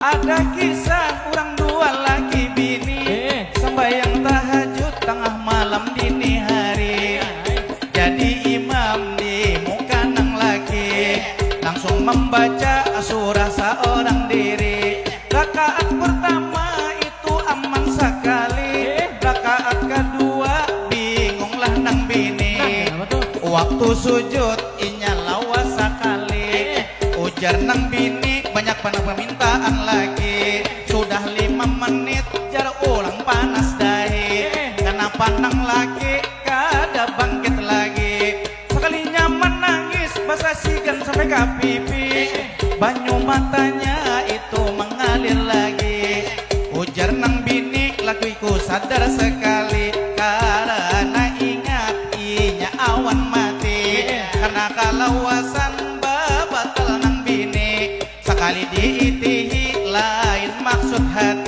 Ada kisah orang dua laki bini sembahyang tahajud tengah malam dini hari. Jadi imam di muka nang laki langsung membaca surah seorang diri. Rakaat pertama itu aman sekali, rakaat kedua bingunglah nang bini. Waktu sujud inya lawas sekali, ujar nang bini banyak permintaan lagi. Sudah 5 menit jar ulang panas dahi. Kenapa nang laki kada bangkit lagi? Sekalinya menangis basa sigan sampai ke pipi. Banyu matanya itu mengalir lagi. Ujar nang bini lakiku sadar sekali, karena ingat inya awan mati. Karena kalawasan babatal nang bini, sekali diitihi lain maksud hati.